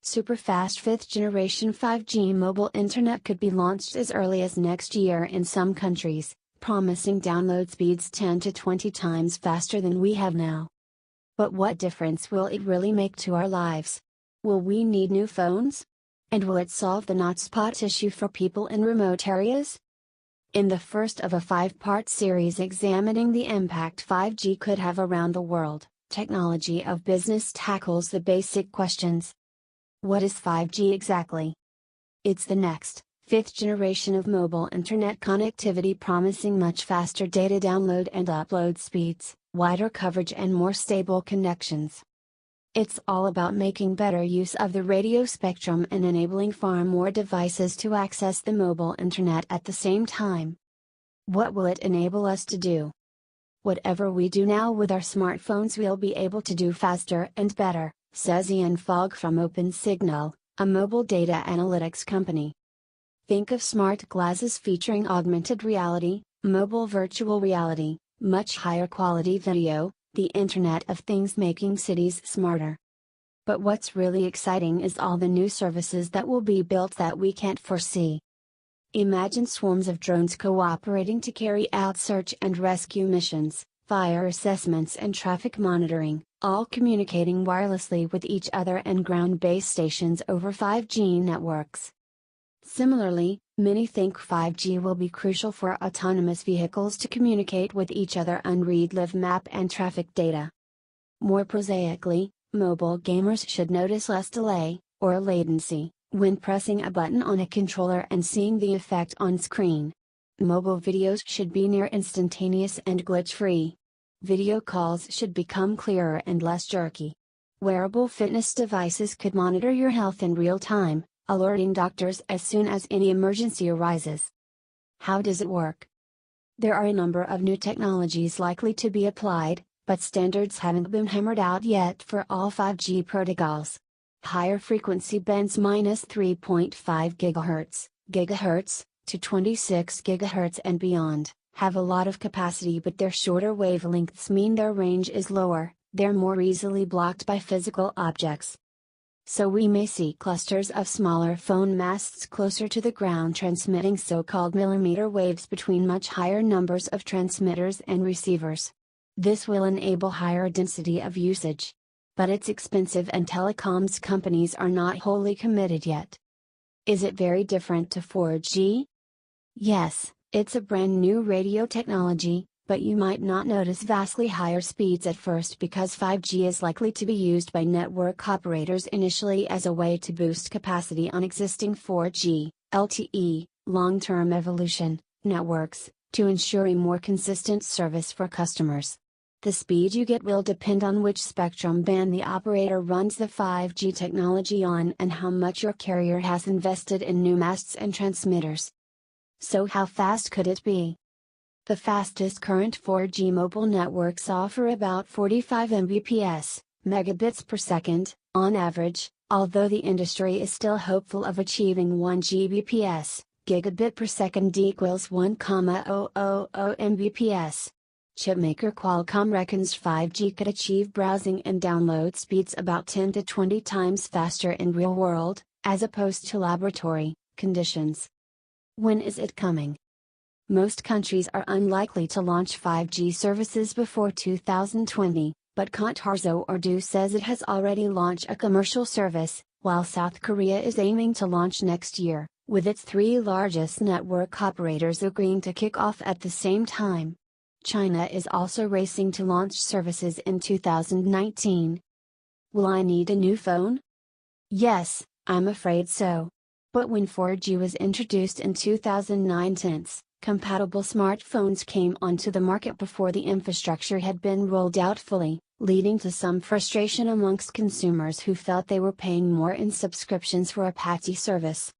Super-fast 5th generation 5G mobile internet could be launched as early as next year in some countries, promising download speeds 10 to 20 times faster than we have now. But what difference will it really make to our lives? Will we need new phones? And will it solve the hotspot issue for people in remote areas? In the first of a 5-part series examining the impact 5G could have around the world, Technology of Business tackles the basic questions. What is 5G exactly? It's the next, 5th generation of mobile internet connectivity promising much faster data download and upload speeds, wider coverage and more stable connections. It's all about making better use of the radio spectrum and enabling far more devices to access the mobile internet at the same time. What will it enable us to do? Whatever we do now with our smartphones we'll be able to do faster and better, says Ian Fogg from OpenSignal, a mobile data analytics company. Think of smart glasses featuring augmented reality, mobile virtual reality, much higher quality video, the Internet of Things making cities smarter. But what's really exciting is all the new services that will be built that we can't foresee. Imagine swarms of drones cooperating to carry out search and rescue missions, fire assessments and traffic monitoring, all communicating wirelessly with each other and ground-based stations over 5G networks. Similarly, many think 5G will be crucial for autonomous vehicles to communicate with each other and read live map and traffic data. More prosaically, mobile gamers should notice less delay, or latency, when pressing a button on a controller and seeing the effect on screen. Mobile videos should be near instantaneous and glitch-free. Video calls should become clearer and less jerky. Wearable fitness devices could monitor your health in real time, alerting doctors as soon as any emergency arises. How does it work? There are a number of new technologies likely to be applied, but standards haven't been hammered out yet for all 5G protocols. Higher frequency bands -3.5 GHz, to 26 GHz and beyond, have a lot of capacity, but their shorter wavelengths mean their range is lower, they're more easily blocked by physical objects. So we may see clusters of smaller phone masts closer to the ground transmitting so-called millimeter waves between much higher numbers of transmitters and receivers. This will enable higher density of usage. But it's expensive and telecoms companies are not wholly committed yet. Is it very different to 4G? Yes, it's a brand new radio technology, but you might not notice vastly higher speeds at first because 5G is likely to be used by network operators initially as a way to boost capacity on existing 4G, LTE, long-term evolution, networks, to ensure a more consistent service for customers. The speed you get will depend on which spectrum band the operator runs the 5G technology on and how much your carrier has invested in new masts and transmitters. So how fast could it be? The fastest current 4G mobile networks offer about 45 Mbps, megabits per second, on average, although the industry is still hopeful of achieving 1 Gbps, gigabit per second equals 1,000 Mbps. Chipmaker Qualcomm reckons 5G could achieve browsing and download speeds about 10 to 20 times faster in real world, as opposed to laboratory conditions. When is it coming? Most countries are unlikely to launch 5G services before 2020, but Contarzo Urdu says it has already launched a commercial service, while South Korea is aiming to launch next year, with its 3 largest network operators agreeing to kick off at the same time. China is also racing to launch services in 2019. Will I need a new phone? Yes, I'm afraid so. But when 4G was introduced in 2009, compatible smartphones came onto the market before the infrastructure had been rolled out fully, leading to some frustration amongst consumers who felt they were paying more in subscriptions for a patchy service.